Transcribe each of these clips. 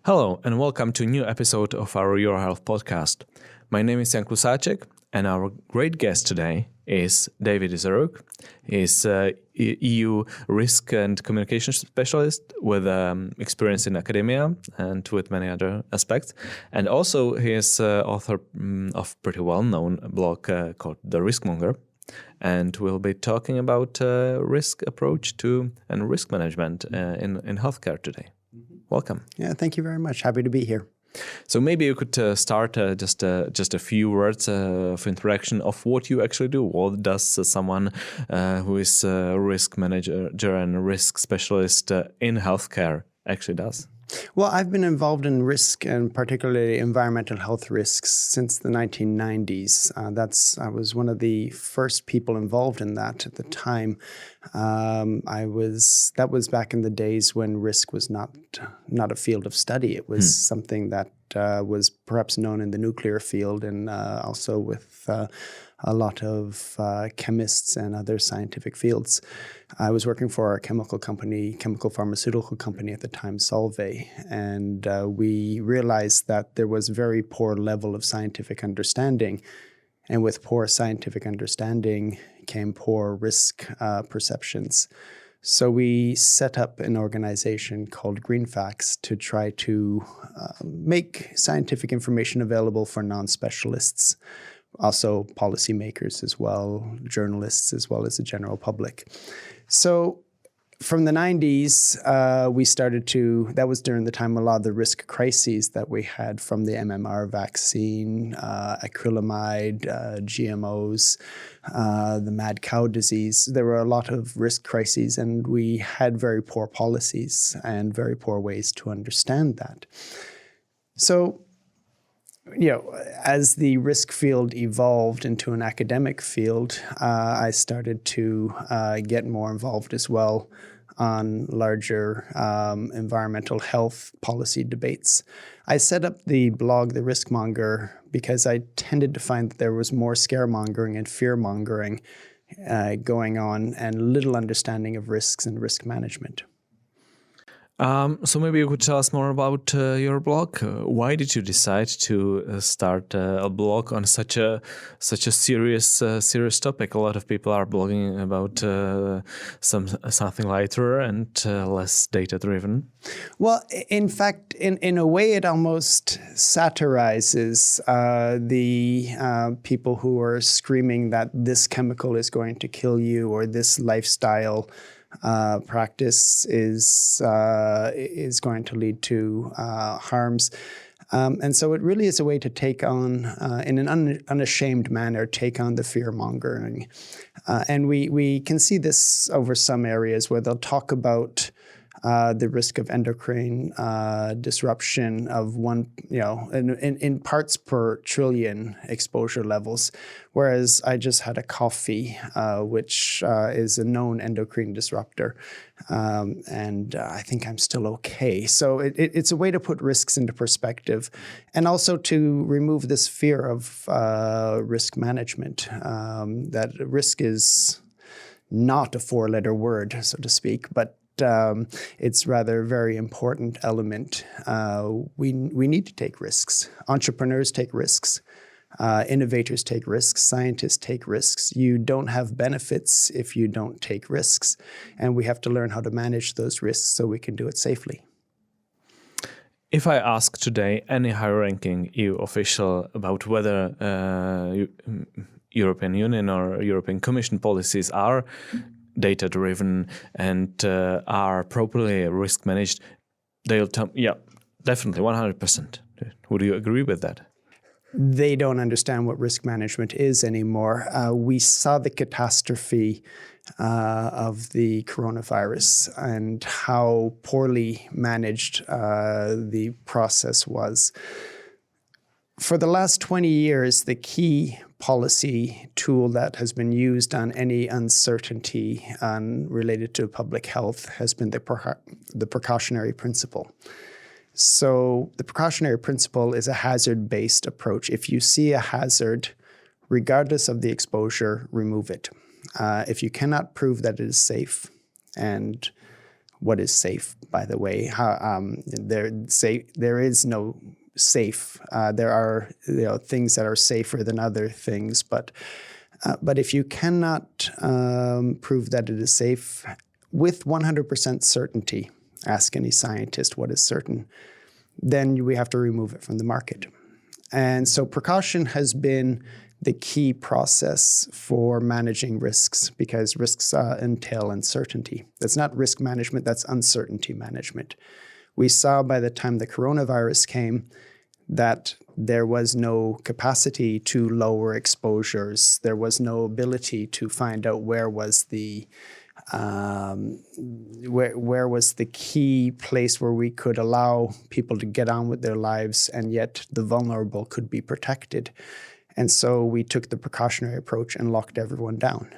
Hello and welcome to a new episode of our Your Health podcast. My name is Jan Klusáček and our great guest today is David Zaruk. He's an EU risk and communication specialist with experience in academia and with many other aspects. And also he is author of pretty well-known blog called The Risk-Monger. And we'll be talking about risk approach to and risk management in healthcare today. Welcome. Yeah, thank you very much. Happy to be here. So maybe you could start just a few words of introduction of what you actually do. What does someone who is a risk manager and a risk specialist in healthcare actually does? Well, I've been involved in risk and particularly environmental health risks since the 1990s. I was one of the first people involved in that at the time. That was back in the days when risk was not a field of study. It was something that was perhaps known in the nuclear field and also with a lot of chemists and other scientific fields. I was working for a chemical pharmaceutical company at the time, Solvay, and we realized that there was very poor level of scientific understanding. And with poor scientific understanding came poor risk perceptions. So we set up an organization called GreenFacts to try to make scientific information available for non-specialists, also policymakers as well, journalists, as well as the general public. So from the 90s, that was during the time a lot of the risk crises that we had from the MMR vaccine, acrylamide, GMOs, the mad cow disease. There were a lot of risk crises, and we had very poor policies and very poor ways to understand that. So, as the risk field evolved into an academic field, I started to get more involved as well on larger environmental health policy debates. I set up the blog, The Risk-Monger, because I tended to find that there was more scaremongering and fear-mongering going on and little understanding of risks and risk management. So maybe you could tell us more about your blog. Why did you decide to start a blog on such a serious topic? A lot of people are blogging about something lighter and less data driven. Well, in fact, in a way, it almost satirizes the people who are screaming that this chemical is going to kill you or this lifestyle practice is going to lead to harms. And so it really is a way to take on, in an unashamed manner, take on the fear-mongering. And we can see this over some areas where they'll talk about the risk of endocrine disruption of in parts per trillion exposure levels, whereas I just had a coffee, which is a known endocrine disruptor, and I think I'm still okay. So it's a way to put risks into perspective, and also to remove this fear of risk management, that risk is not a four-letter word, so to speak, but it's rather a very important element. We need to take risks. Entrepreneurs take risks. Innovators take risks. Scientists take risks. You don't have benefits if you don't take risks. And we have to learn how to manage those risks so we can do it safely. If I ask today any high-ranking EU official about whether European Union or European Commission policies are data-driven and are properly risk managed, they'll tell me, yeah, definitely, 100%. Would you agree with that? They don't understand what risk management is anymore. We saw the catastrophe of the coronavirus and how poorly managed the process was. For the last 20 years, the key policy tool that has been used on any uncertainty related to public health has been the precautionary principle. So the precautionary principle is a hazard-based approach. If you see a hazard, regardless of the exposure, remove it. If you cannot prove that it is safe, and what is safe, by the way. There is no safe. There are things that are safer than other things, but if you cannot prove that it is safe with 100% certainty, ask any scientist what is certain, then we have to remove it from the market. And so precaution has been the key process for managing risks, because risks entail uncertainty. That's not risk management, that's uncertainty management. We saw by the time the coronavirus came that there was no capacity to lower exposures. There was no ability to find out where was the key place where we could allow people to get on with their lives, and yet the vulnerable could be protected. And so we took the precautionary approach and locked everyone down.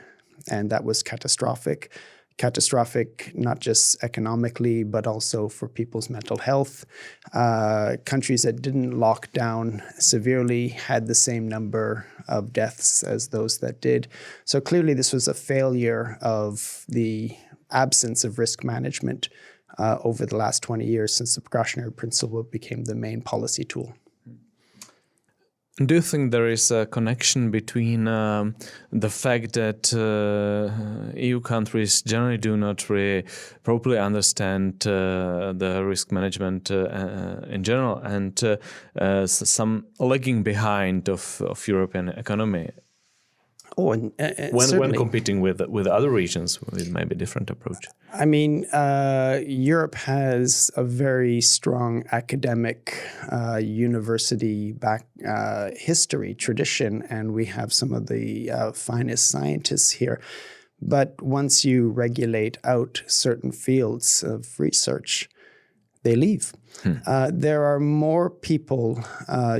And that was catastrophic. Catastrophic not just economically, but also for people's mental health. Countries that didn't lock down severely had the same number of deaths as those that did. So clearly this was a failure of the absence of risk management over the last 20 years since the precautionary principle became the main policy tool. Do you think there is a connection between the fact that EU countries generally do not really properly understand the risk management in general, and some lagging behind of European economy? When competing with other regions, it may be a different approach. I mean, Europe has a very strong academic university history, tradition, and we have some of the finest scientists here. But once you regulate out certain fields of research, they leave. There are more people,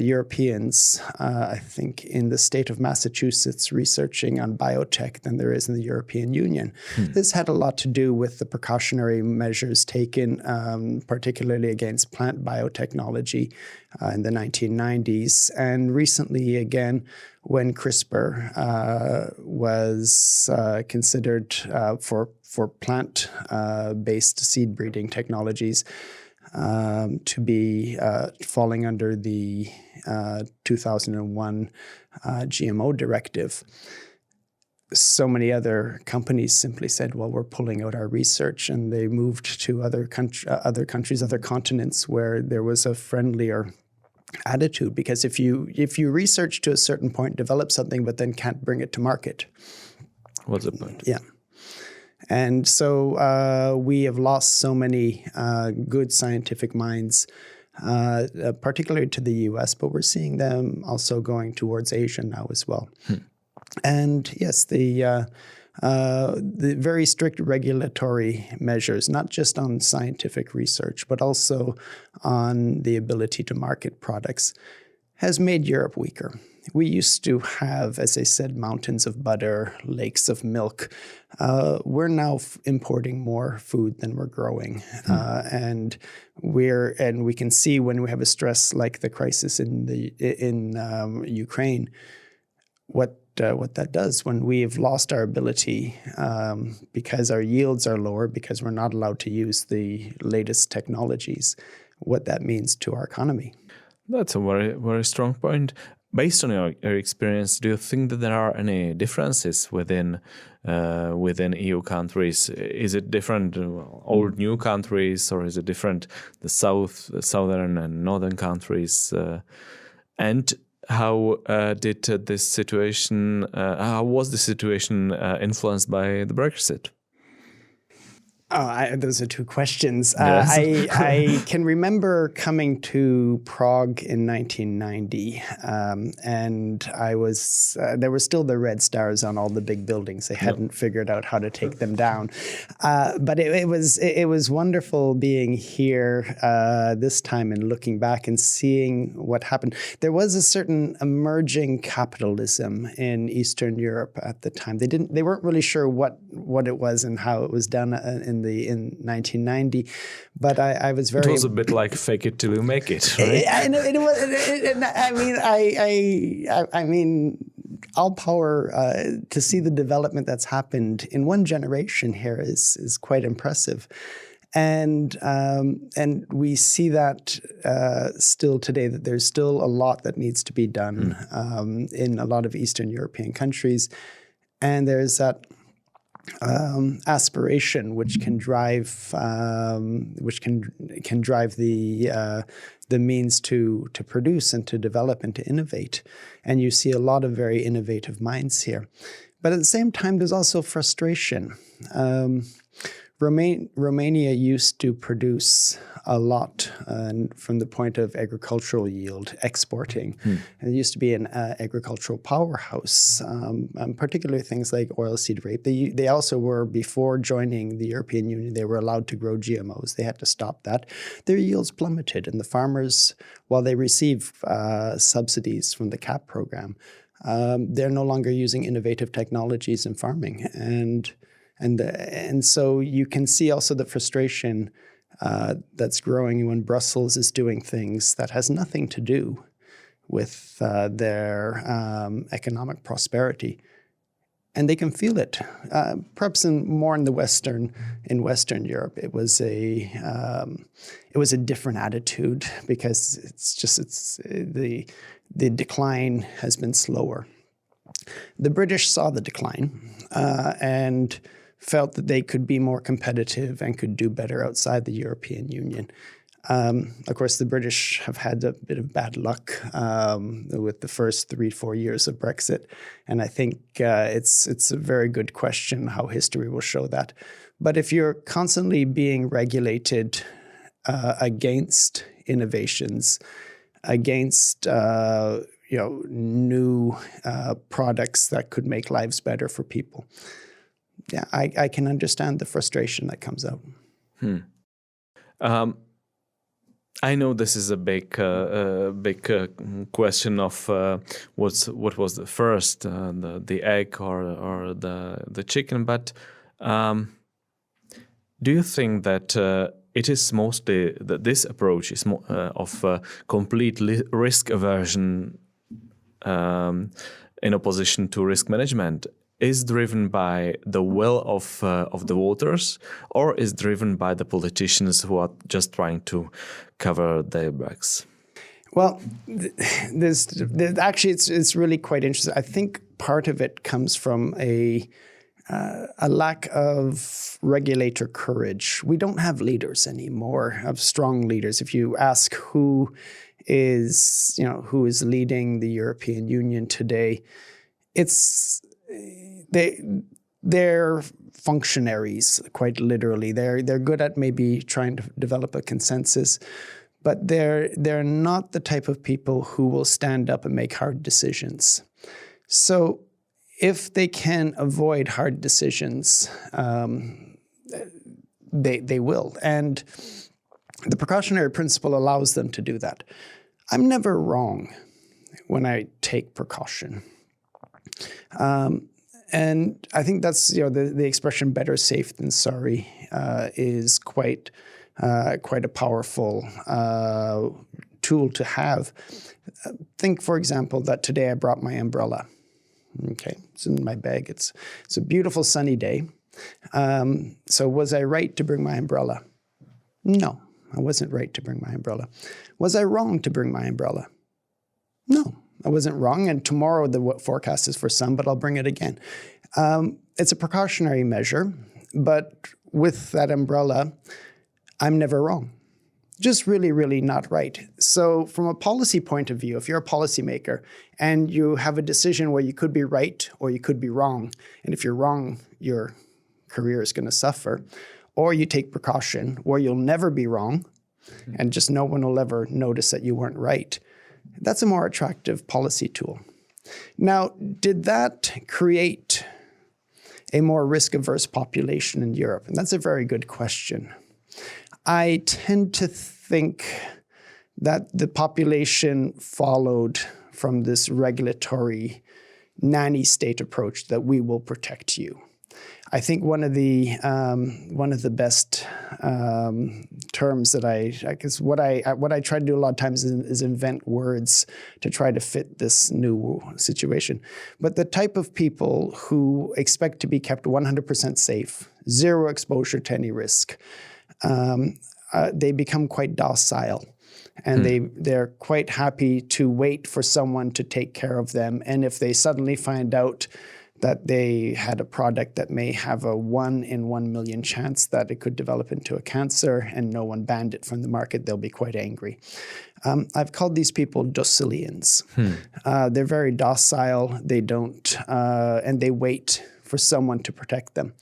Europeans, I think, in the state of Massachusetts researching on biotech than there is in the European Union. This had a lot to do with the precautionary measures taken, particularly against plant biotechnology in the 1990s. And recently, again, when CRISPR was considered for plant-based seed breeding technologies, to be falling under the 2001 GMO directive. So many other companies simply said, well, we're pulling out our research, and they moved to other countries, other continents where there was a friendlier attitude. Because if you research to a certain point, develop something, but then can't bring it to market. What's the point? Yeah. And so we have lost so many good scientific minds, particularly to the US, but we're seeing them also going towards Asia now as well. And yes, the very strict regulatory measures, not just on scientific research, but also on the ability to market products, has made Europe weaker. We used to have, as I said, mountains of butter, lakes of milk. We're now importing more food than we're growing, and we can see when we have a stress like the crisis in Ukraine, what that does when we have lost our ability because our yields are lower, because we're not allowed to use the latest technologies, what that means to our economy. That's a very, very strong point. Based on your experience, do you think that there are any differences within EU countries? Is it different, old, new countries, or is it different, the southern and northern countries? And how did this situation? How was the situation influenced by the Brexit? Oh, those are two questions. Yes. I can remember coming to Prague in 1990, and I was there were still the red stars on all the big buildings. They hadn't figured out how to take them down, but it was wonderful being here this time and looking back and seeing what happened. There was a certain emerging capitalism in Eastern Europe at the time. They weren't really sure what it was and how it was done in 1990, but I was very. It was a bit like fake it till you make it, right? I mean, all power to see the development that's happened in one generation here is quite impressive. And we see that still today, that there's still a lot that needs to be done in a lot of Eastern European countries. And there's that aspiration which can drive the means to produce and to develop and to innovate. And you see a lot of very innovative minds here. But at the same time, there's also frustration. Romania used to produce a lot from the point of agricultural yield, exporting. And it used to be an agricultural powerhouse, particularly things like oilseed rape. They also were, before joining the European Union, they were allowed to grow GMOs. They had to stop that. Their yields plummeted, and the farmers, while they receive subsidies from the CAP program, they're no longer using innovative technologies in farming. And so you can see also the frustration that's growing when Brussels is doing things that has nothing to do with their economic prosperity, and they can feel it. Perhaps more in Western Europe, it was a different attitude, because the decline has been slower. The British saw the decline and felt that they could be more competitive and could do better outside the European Union. Of course, the British have had a bit of bad luck with the first 3-4 years of Brexit, and I think it's a very good question how history will show that. But if you're constantly being regulated against innovations, against new products that could make lives better for people, yeah, I can understand the frustration that comes out. I know this is a big question of what was the first, the egg or the chicken. But do you think that it is mostly that this approach is of complete risk aversion in opposition to risk management, is driven by the will of the voters, or is driven by the politicians who are just trying to cover their backs? Well, actually, it's really quite interesting. I think part of it comes from a lack of regulator courage. We don't have leaders anymore, of strong leaders. If you ask who is leading the European Union today, they're functionaries, quite literally. They're good at maybe trying to develop a consensus, but they're not the type of people who will stand up and make hard decisions. So if they can avoid hard decisions, they will. And the precautionary principle allows them to do that. I'm never wrong when I take precaution. And I think that's, the expression "better safe than sorry" is quite a powerful tool to have. Think, for example, that today I brought my umbrella. Okay, it's in my bag. It's a beautiful sunny day. So was I right to bring my umbrella? No, I wasn't right to bring my umbrella. Was I wrong to bring my umbrella? No, I wasn't wrong. And tomorrow the forecast is for sun, but I'll bring it again. It's a precautionary measure, but with that umbrella, I'm never wrong. Just really, really not right. So from a policy point of view, if you're a policymaker and you have a decision where you could be right or you could be wrong, and if you're wrong, your career is going to suffer, or you take precaution where you'll never be wrong and just no one will ever notice that you weren't right, that's a more attractive policy tool. Now, did that create a more risk-averse population in Europe? And that's a very good question. I tend to think that the population followed from this regulatory nanny state approach that we will protect you. I think one of the best terms that what I try to do a lot of times is invent words to try to fit this new situation. But the type of people who expect to be kept 100% safe, zero exposure to any risk, they become quite docile. And they're quite happy to wait for someone to take care of them. And if they suddenly find out that they had a product that may have a 1 in 1 million chance that it could develop into a cancer and no one banned it from the market, they'll be quite angry. I've called these people docilians. They're very docile. They don't, and they wait for someone to protect them.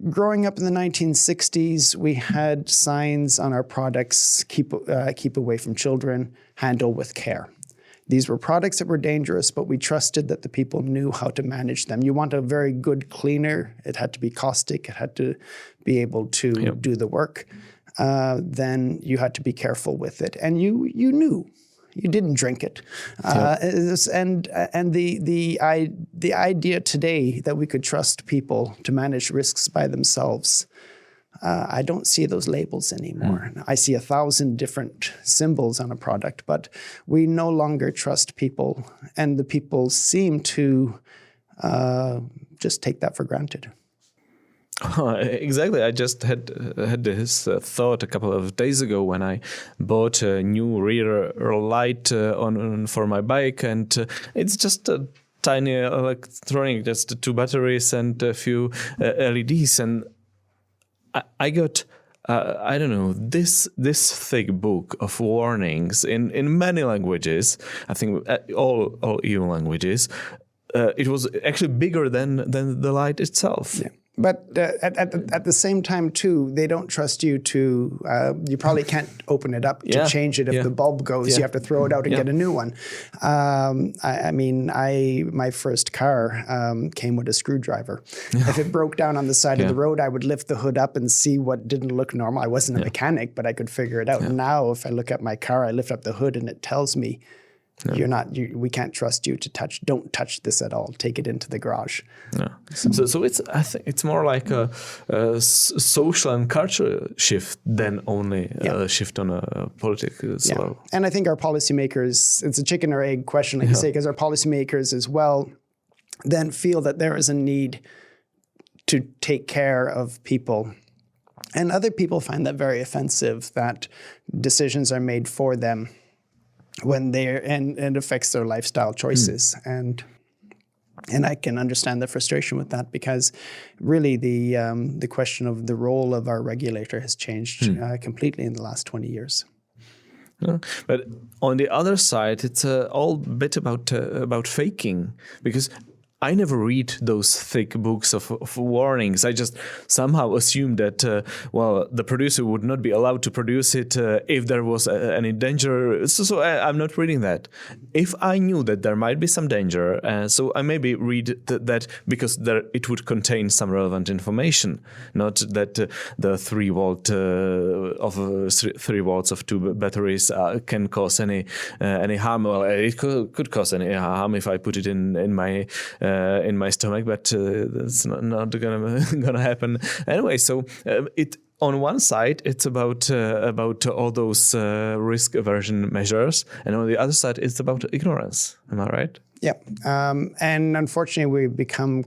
Growing up in the 1960s, we had signs on our products, keep away from children, handle with care. These were products that were dangerous, but we trusted that the people knew how to manage them. You want a very good cleaner. It had to be caustic. It had to be able to do the work. Then you had to be careful with it. And you knew. You didn't drink it. And the idea today that we could trust people to manage risks by themselves, I don't see those labels anymore. I see 1,000 different symbols on a product, but we no longer trust people, and the people seem to just take that for granted. Exactly. I just had this thought a couple of days ago when I bought a new rear light for my bike, and it's just a tiny electronic, just 2 batteries and a few LEDs, and I got I don't know, this thick book of warnings in many languages. I think all EU languages. It was actually bigger than the light itself. Yeah. But at the same time, too, they don't trust you to, you probably can't open it up to change it. If the bulb goes, you have to throw it out and get a new one. My first car came with a screwdriver. If it broke down on the side of the road, I would lift the hood up and see what didn't look normal. I wasn't a mechanic, but I could figure it out. Now, if I look at my car, I lift up the hood and it tells me, we can't trust you to touch. Don't touch this at all. Take it into the garage. Yeah. So it's, I think it's more like a social and cultural shift than only a shift on a political level. And I think our policymakers, it's a chicken or egg question, like you say, because our policymakers as well then feel that there is a need to take care of people. And other people find that very offensive, that decisions are made for them when and it affects their lifestyle choices. And I can understand the frustration with that, because really the question of the role of our regulator has changed completely in the last 20 years. Yeah. But on the other side, it's all a bit about faking, because I never read those thick books of warnings. I just somehow assumed that, the producer would not be allowed to produce it if there was any danger. So I'm not reading that. If I knew that there might be some danger, so I maybe read that because it would contain some relevant information, not that the 3 volt of 3 volts of 2 batteries can cause any harm. Well, it could cause any harm if I put it in my stomach, but that's not gonna happen anyway. So it on one side it's about all those risk aversion measures, and on the other side it's about ignorance. Am I right? Yeah, and unfortunately we've become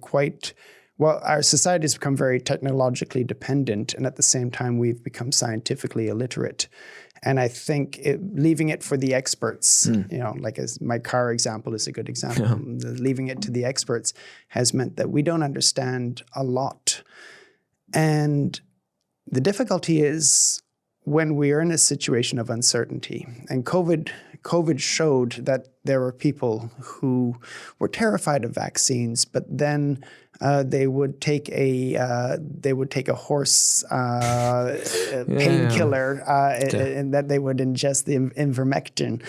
our society has become very technologically dependent, and at the same time we've become scientifically illiterate. And I think leaving it for the experts, like as my car example is a good example, leaving it to the experts has meant that we don't understand a lot. And the difficulty is when we are in a situation of uncertainty, and COVID showed that there were people who were terrified of vaccines, but then they would take a horse painkiller and that they would ingest the ivermectin,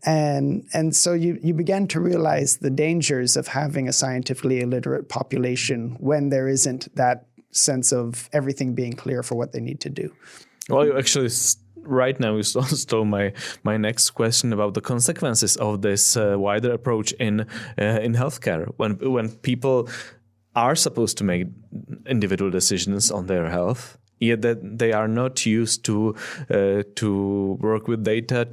and so you began to realize the dangers of having a scientifically illiterate population when there isn't that sense of everything being clear for what they need to do. Well, you actually right now you stole my next question about the consequences of this wider approach in healthcare, when people are supposed to make individual decisions on their health, yet that they are not used to work with data.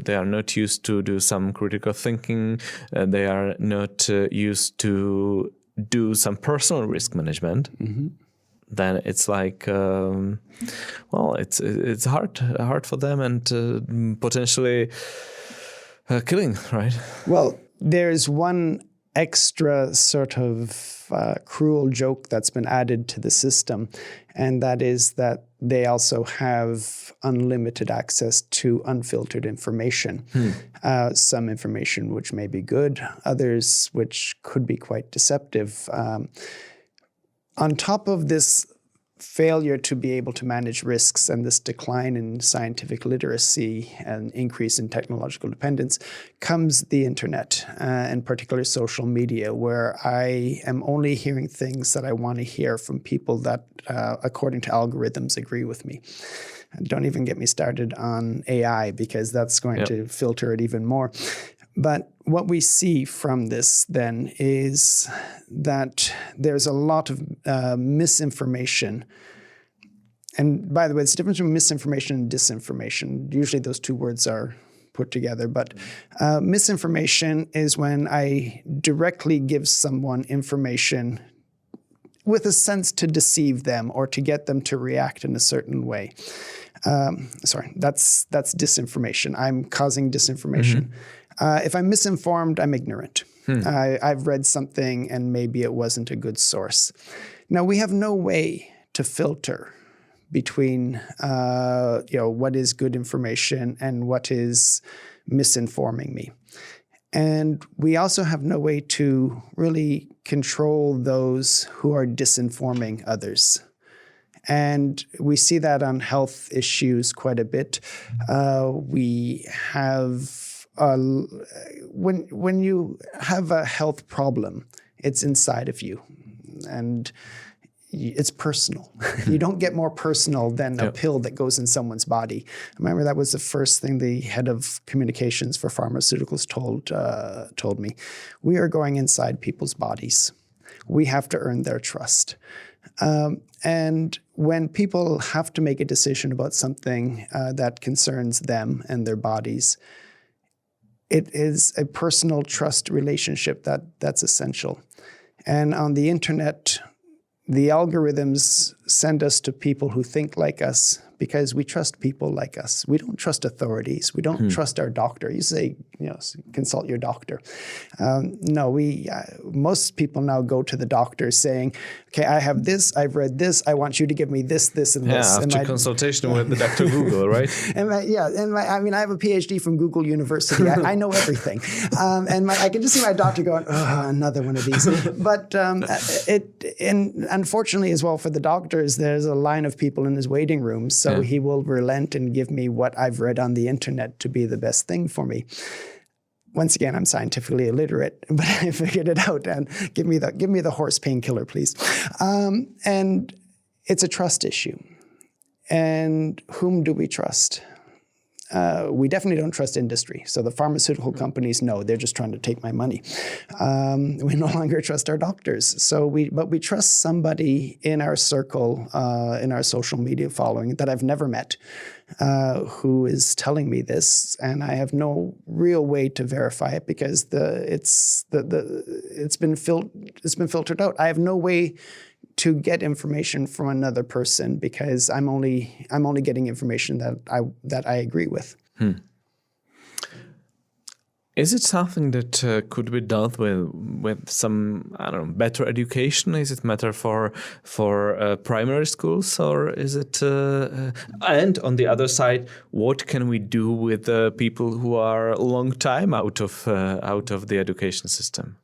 They are not used to do some critical thinking. They are not used to do some personal risk management. Mm-hmm. then it's like, it's hard for them and potentially killing, right? Well, there's one extra sort of cruel joke that's been added to the system, and that is that they also have unlimited access to unfiltered information. Some information which may be good, others which could be quite deceptive. On top of this failure to be able to manage risks and this decline in scientific literacy and increase in technological dependence comes the internet, and particularly social media, where I am only hearing things that I want to hear from people that, according to algorithms, agree with me. And don't even get me started on AI, because that's going to filter it even more. But what we see from this then is that there's a lot of misinformation. And by the way, it's the difference between misinformation and disinformation. Usually those two words are put together. But misinformation is when I directly give someone information with a sense to deceive them or to get them to react in a certain way. That's disinformation. I'm causing disinformation. If I'm misinformed, I'm ignorant. I've read something and maybe it wasn't a good source. Now, we have no way to filter between what is good information and what is misinforming me. And we also have no way to really control those who are disinforming others. And we see that on health issues quite a bit. We have when you have a health problem, it's inside of you, and it's personal. You don't get more personal than a pill that goes in someone's body. I remember that was the first thing the head of communications for pharmaceuticals told me. We are going inside people's bodies. We have to earn their trust. And when people have to make a decision about something that concerns them and their bodies, it is a personal trust relationship that's essential. And on the internet, the algorithms send us to people who think like us because we trust people like us. We don't trust authorities. We don't trust our doctor. You say, consult your doctor. No, most people now go to the doctor saying, okay, I have this, I've read this, I want you to give me this, this, and this. After consultation with the Dr. Google, right? I have a PhD from Google University. I know everything. I can just see my doctor going, oh, another one of these. But unfortunately as well for the doctors, there's a line of people in his waiting room. So he will relent and give me what I've read on the internet to be the best thing for me. Once again, I'm scientifically illiterate, but I figured it out. And give me the horse painkiller, please. And it's a trust issue. And whom do we trust? We definitely don't trust industry. So the pharmaceutical companies know they're just trying to take my money. We no longer trust our doctors. But we trust somebody in our circle, in our social media following that I've never met, who is telling me this, and I have no real way to verify it because it's been filtered out. I have no way to get information from another person because I'm only getting information that I agree with. Is it something that could be dealt with some, better education? Is it matter for primary schools, or is it? And on the other side, what can we do with people who are a long time out of the education system?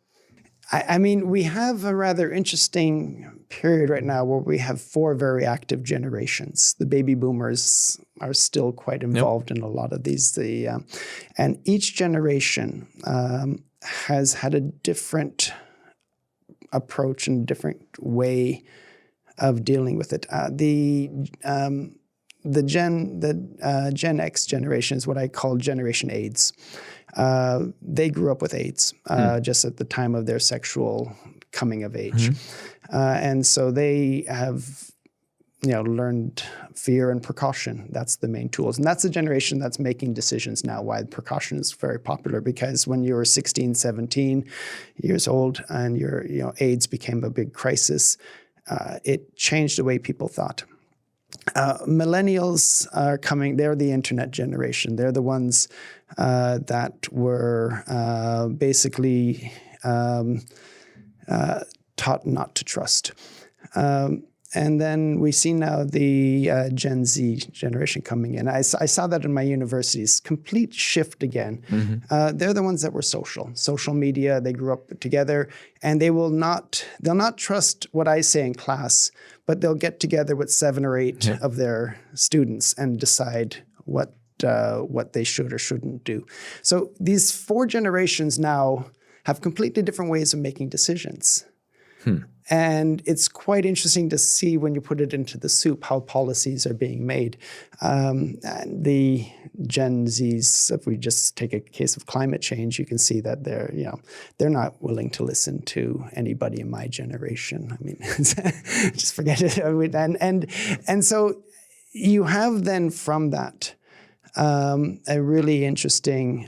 We have a rather interesting period right now where we have 4 very active generations. The baby boomers are still quite involved in a lot of these. And each generation has had a different approach and different way of dealing with it. The Gen X generation is what I call Generation AIDS. They grew up with AIDS just at the time of their sexual coming of age. And so they have learned fear and precaution. That's the main tools. And that's the generation that's making decisions now, why precaution is very popular, because when you were 16, 17 years old and your AIDS became a big crisis, it changed the way people thought. Millennials are coming. They're the internet generation. They're the ones that were basically taught not to trust. And then we see now the Gen Z generation coming in. I saw that in my universities, complete shift again. They're the ones that were social media. They grew up together, and they'll not trust what I say in class, but they'll get together with 7 or 8 of their students and decide what they should or shouldn't do. So these 4 generations now have completely different ways of making decisions. And it's quite interesting to see when you put it into the soup how policies are being made. And the Gen Zs, if we just take a case of climate change, you can see that they're not willing to listen to anybody in my generation. I mean, just forget it. And so you have then from that a really interesting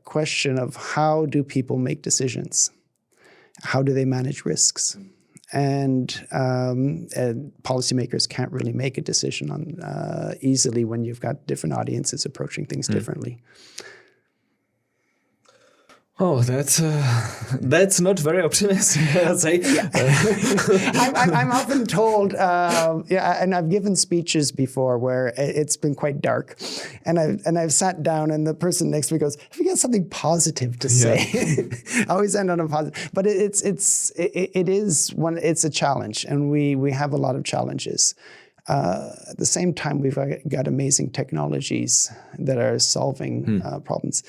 question of how do people make decisions? How do they manage risks? And policymakers can't really make a decision on easily when you've got different audiences approaching things differently. Oh, that's not very optimistic, I'd say. I'm often told, and I've given speeches before where it's been quite dark, and I've sat down, and the person next to me goes, "Have you got something positive to say?" I always end on a positive, but it's a challenge, and we have a lot of challenges. At the same time, we've got amazing technologies that are solving problems.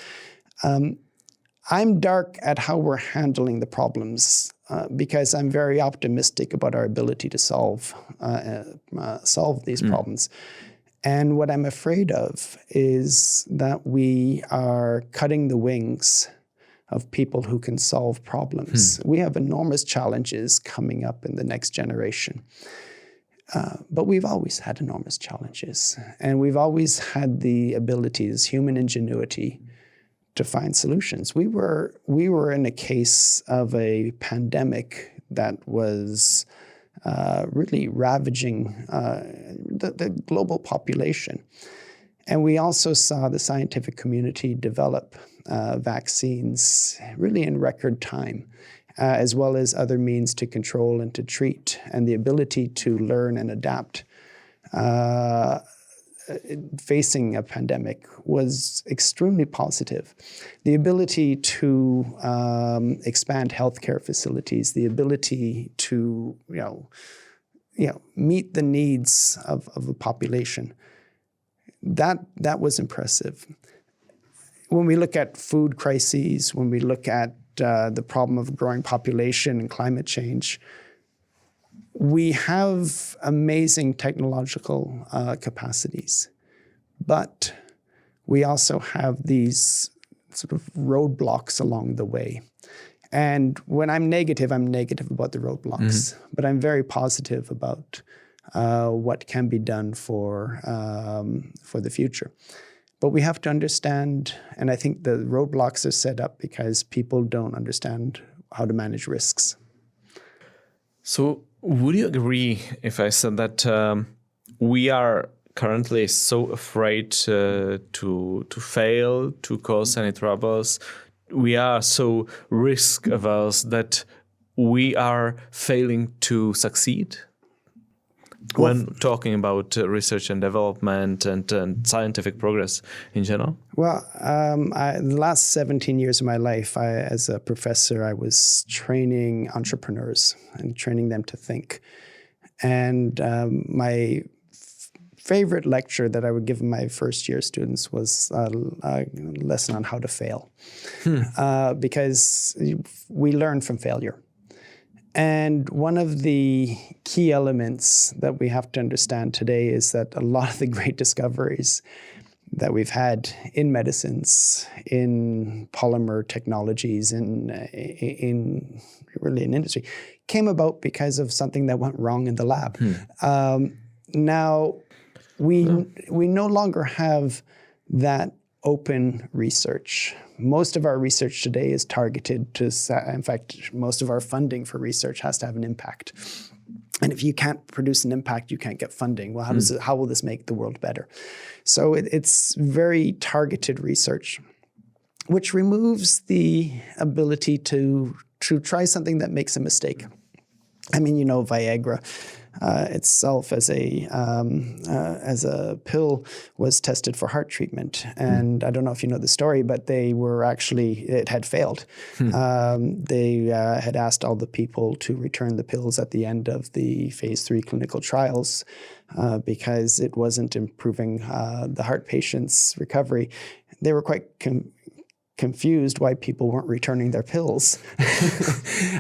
I'm dark at how we're handling the problems because I'm very optimistic about our ability to solve these problems. And what I'm afraid of is that we are cutting the wings of people who can solve problems. We have enormous challenges coming up in the next generation. But we've always had enormous challenges. And we've always had the abilities, human ingenuity, to find solutions. We were in a case of a pandemic that was really ravaging the global population. And we also saw the scientific community develop vaccines really in record time, as well as other means to control and to treat, and the ability to learn and adapt facing a pandemic was extremely positive. The ability to expand healthcare facilities, the ability to meet the needs of the population, that was impressive. When we look at food crises, when we look at the problem of growing population and climate change, we have amazing technological capacities, but we also have these sort of roadblocks along the way. And when I'm negative about the roadblocks, but I'm very positive about what can be done for the future. But we have to understand, and I think the roadblocks are set up because people don't understand how to manage risks. So would you agree if I said that we are currently so afraid to fail, to cause any troubles? We are so risk averse that we are failing to succeed when talking about research and development and scientific progress in general? Well, the last 17 years of my life, as a professor, I was training entrepreneurs and training them to think. And my favorite lecture that I would give my first year students was a lesson on how to fail, because we learn from failure. And one of the key elements that we have to understand today is that a lot of the great discoveries that we've had in medicines, in polymer technologies, in industry, came about because of something that went wrong in the lab. Now, we no longer have that open research. Most of our research today is targeted to, in fact, most of our funding for research has to have an impact. And if you can't produce an impact, you can't get funding. Well, how will this make the world better? So it's very targeted research, which removes the ability to try something that makes a mistake. I mean, Viagra itself as a pill was tested for heart treatment, and I don't know if you know the story, but it had failed. They had asked all the people to return the pills at the end of the phase 3 clinical trials because it wasn't improving the heart patient's recovery. They were quite confused why people weren't returning their pills.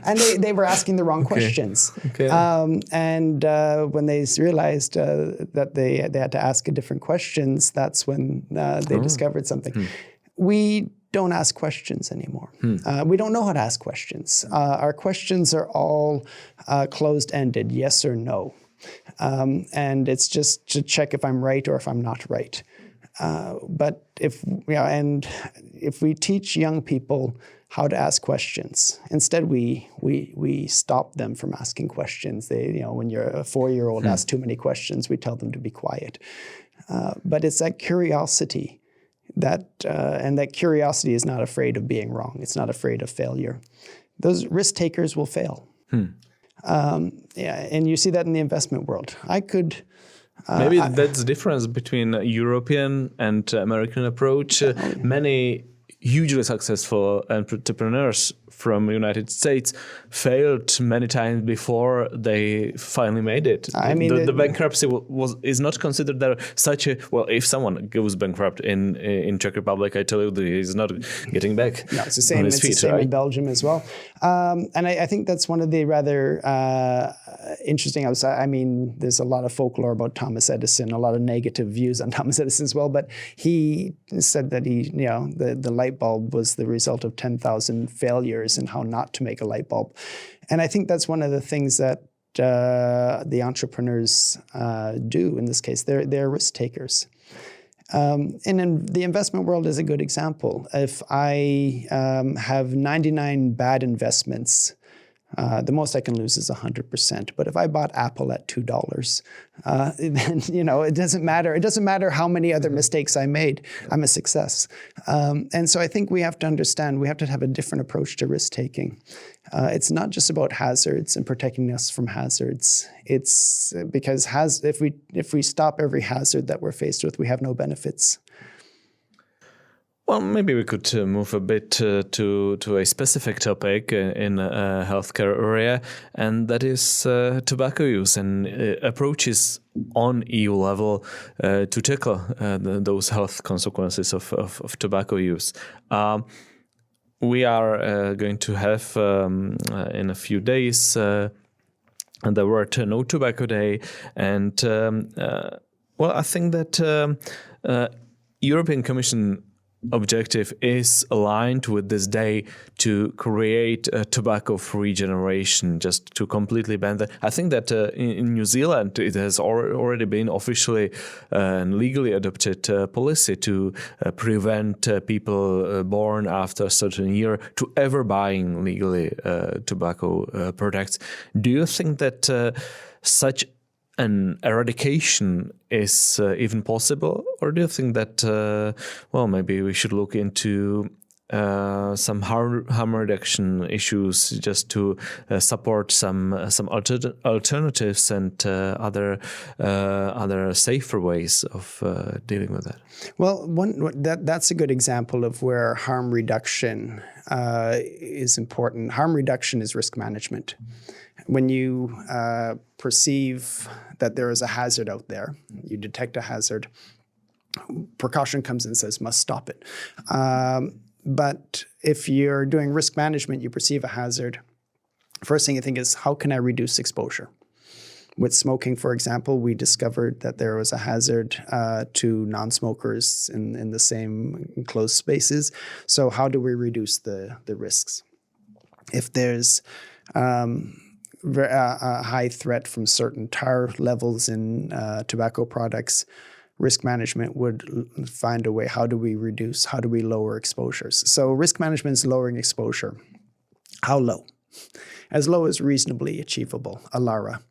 And they were asking the wrong questions. Okay. And when they realized that they had to ask different questions, that's when they discovered something. We don't ask questions anymore. We don't know how to ask questions. Our questions are all closed-ended, yes or no. And it's just to check if I'm right or if I'm not right. But if we teach young people how to ask questions, instead we stop them from asking questions. When you're a 4-year-old asks too many questions, we tell them to be quiet. But it's that curiosity and that curiosity is not afraid of being wrong. It's not afraid of failure. Those risk takers will fail. And you see that in the investment world. Maybe that's the difference between European and American approach. Many hugely successful entrepreneurs from the United States failed many times before they finally made it. I mean, the bankruptcy is not considered there such a, well, if someone goes bankrupt in Czech Republic, I tell you that he's not getting back. No, it's the same, right? In Belgium as well. And I think that's one of the rather interesting, there's a lot of folklore about Thomas Edison, a lot of negative views on Thomas Edison as well, but he said that the light bulb was the result of 10,000 failures and how not to make a light bulb. And I think that's one of the things that the entrepreneurs do in this case. They're risk takers. And in the investment world is a good example. If I have 99 bad investments, the most I can lose is 100%. But if I bought Apple at $2, then it doesn't matter. It doesn't matter how many other mistakes I made. I'm a success. And so I think we have to understand. We have to have a different approach to risk taking. It's not just about hazards and protecting us from hazards. It's because if we stop every hazard that we're faced with, we have no benefits. Well, maybe we could move a bit to a specific topic in healthcare area, and that is tobacco use and approaches on EU level to tackle those health consequences of tobacco use. We are going to have in a few days the World No Tobacco Day, and I think that European Commission objective is aligned with this day to create a tobacco-free generation, just to completely ban that. I think that in New Zealand it has already been officially and legally adopted policy to prevent people born after a certain year to ever buying legally tobacco products. Do you think that such an eradication is even possible, or do you think that maybe we should look into some harm reduction issues just to support some alternatives and other safer ways of dealing with that? Well, that's a good example of where harm reduction is important. Harm reduction is risk management. When you perceive that there is a hazard out there, you detect a hazard, precaution comes in and says, must stop it. But if you're doing risk management, you perceive a hazard, first thing you think is, how can I reduce exposure? With smoking, for example, we discovered that there was a hazard to non-smokers in the same enclosed spaces. So how do we reduce the risks? If there's a high threat from certain tar levels in tobacco products, risk management would find a way. How do we reduce? How do we lower exposures? So risk management is lowering exposure. How low? As low as reasonably achievable, a LARA.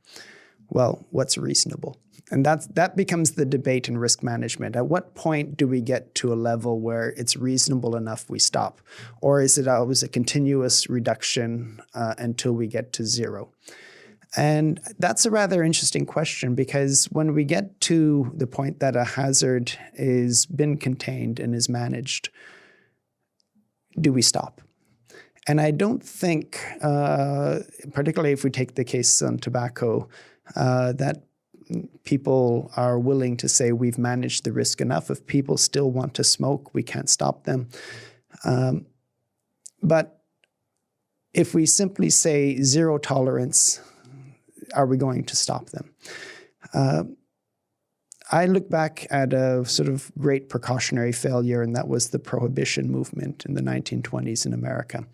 well, what's reasonable? And that becomes the debate in risk management. At what point do we get to a level where it's reasonable enough we stop? Or is it always a continuous reduction until we get to zero? And that's a rather interesting question, because when we get to the point that a hazard is been contained and is managed, do we stop? And I don't think, particularly if we take the case on tobacco, that people are willing to say we've managed the risk enough. If people still want to smoke, we can't stop them. But if we simply say zero tolerance, are we going to stop them? I look back at a sort of great precautionary failure, and that was the prohibition movement in the 1920s in America.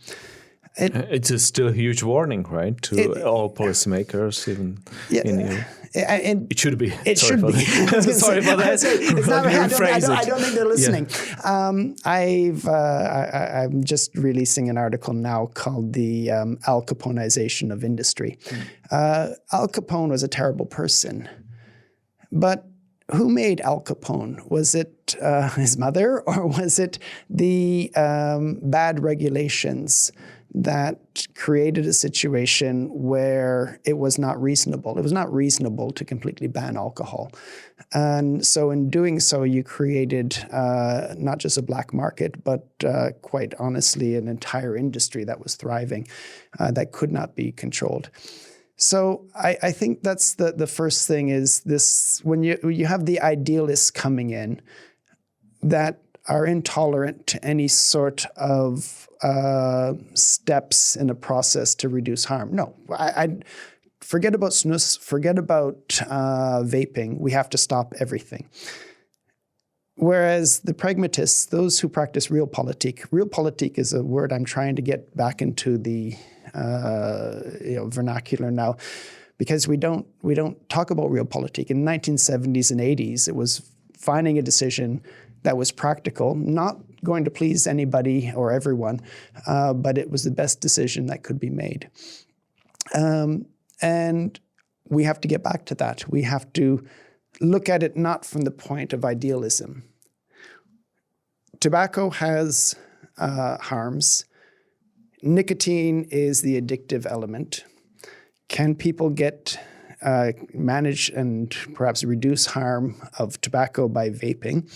It's still a huge warning, right, to all policymakers, even in Europe. It should be. It should be. Sorry about that. It's not, I don't think they're listening. Yeah. I'm just releasing an article now called the Al Caponeization of Industry. Al Capone was a terrible person, but who made Al Capone? Was it his mother, or was it the bad regulations that created a situation where it was not reasonable? It was not reasonable to completely ban alcohol. And so in doing so, you created not just a black market, but quite honestly, an entire industry that was thriving that could not be controlled. So I think that's the first thing, is this: when you have the idealists coming in that are intolerant to any sort of steps in a process to reduce harm. No, I forget about snus, forget about vaping. We have to stop everything. Whereas the pragmatists, those who practice realpolitik is a word I'm trying to get back into the vernacular now, because we don't talk about realpolitik. In the 1970s and 80s, it was finding a decision that was practical, not going to please anybody or everyone, but it was the best decision that could be made. And we have to get back to that. We have to look at it not from the point of idealism. Tobacco has harms. Nicotine is the addictive element. Can people manage and perhaps reduce harm of tobacco by vaping?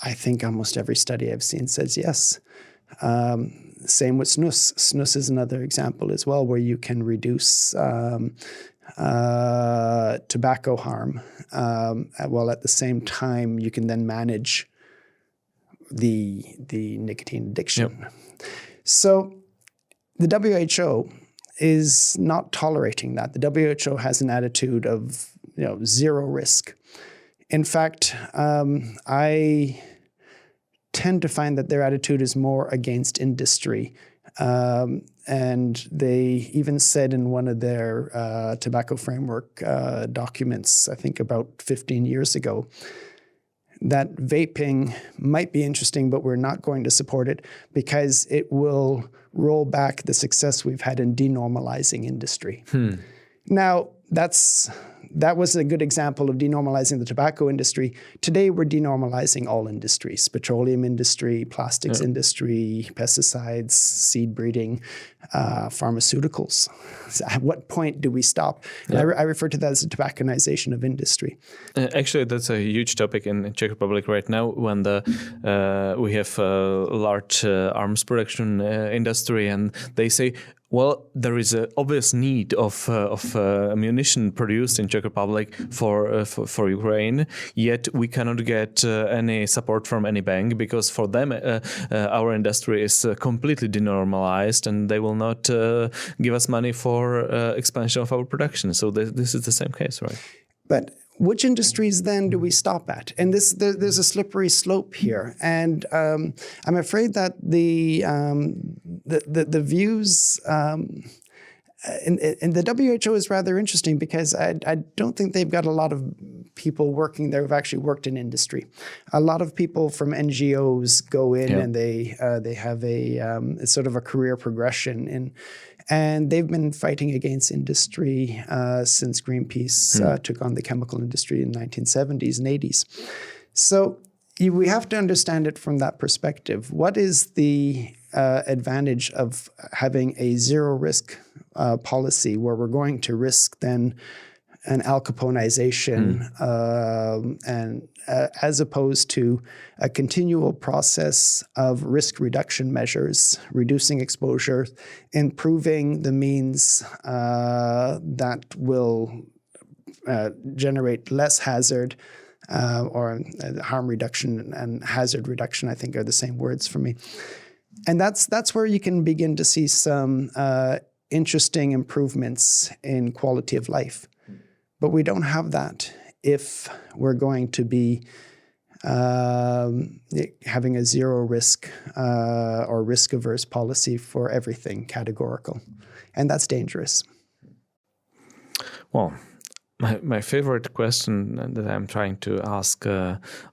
I think almost every study I've seen says yes. Same with snus. Snus is another example as well, where you can reduce tobacco harm, while at the same time you can then manage the nicotine addiction. Yep. So the WHO is not tolerating that. The WHO has an attitude of zero risk. In fact, I tend to find that their attitude is more against industry. And they even said in one of their tobacco framework documents, I think about 15 years ago, that vaping might be interesting, but we're not going to support it because it will roll back the success we've had in denormalizing industry. Now, that was a good example of denormalizing the tobacco industry. Today, we're denormalizing all industries: petroleum industry, plastics industry, pesticides, seed breeding, pharmaceuticals. So at what point do we stop? And I refer to that as a tobacconization of industry. Actually, that's a huge topic in Czech Republic right now, when we have a large arms production industry, and they say, well, there is an obvious need of ammunition produced in Czech Republic for Ukraine, yet we cannot get any support from any bank, because for them our industry is completely denormalized and they will not give us money for expansion of our production. So this is the same case, right? But which industries then do we stop at? And there's a slippery slope here, and I'm afraid that the views in the WHO is rather interesting, because I don't think they've got a lot of people working there who've actually worked in industry. A lot of people from NGOs go in and they have a sort of a career progression in. And they've been fighting against industry since Greenpeace took on the chemical industry in the 1970s and 80s. So we have to understand it from that perspective. What is the advantage of having a zero risk policy where we're going to risk then an Al Caponeization and as opposed to a continual process of risk reduction measures, reducing exposure, improving the means that will generate less hazard, or harm reduction and hazard reduction, I think, are the same words for me. And that's where you can begin to see some interesting improvements in quality of life. But we don't have that if we're going to be having a zero risk or risk-averse policy for everything, categorical. And that's dangerous. Well, my favorite question that I'm trying to ask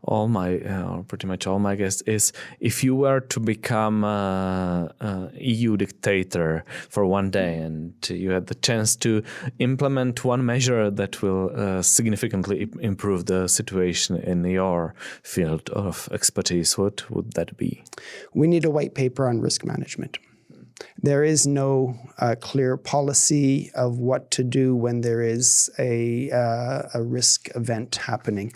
all my, or pretty much all my guests is, if you were to become a EU dictator for one day and you had the chance to implement one measure that will significantly improve the situation in your field of expertise, what would that be? We need a white paper on risk management. There is no clear policy of what to do when there is a risk event happening.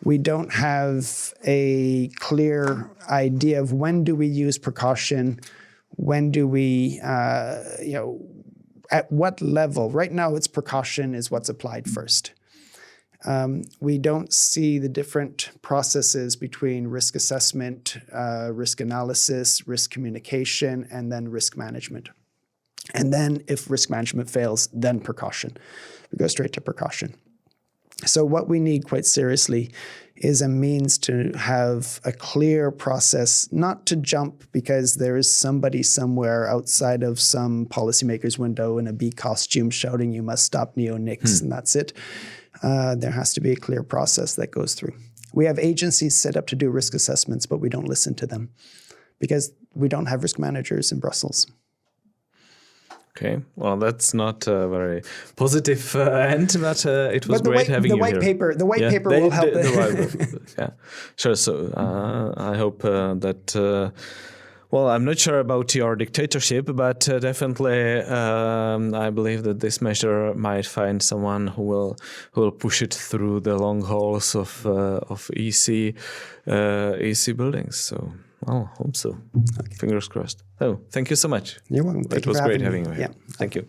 We don't have a clear idea of when do we use precaution, when do we, at what level. Right now, it's precaution is what's applied first. We don't see the different processes between risk assessment, risk analysis, risk communication, and then risk management. And then if risk management fails, then precaution. We go straight to precaution. So what we need quite seriously is a means to have a clear process, not to jump because there is somebody somewhere outside of some policymaker's window in a bee costume shouting, you must stop neonics, and that's it. There has to be a clear process that goes through. We have agencies set up to do risk assessments, but we don't listen to them because we don't have risk managers in Brussels. Okay, well, that's not a very positive end, but it was great having you here. The white paper will help. Yeah, sure. So I hope that. Well, I'm not sure about your dictatorship, but definitely I believe that this measure might find someone who will push it through the long halls of EC buildings. So I'll hope so. Okay. Fingers crossed. Oh, thank you so much. You're welcome. It was great having you here. Yeah. Thank you.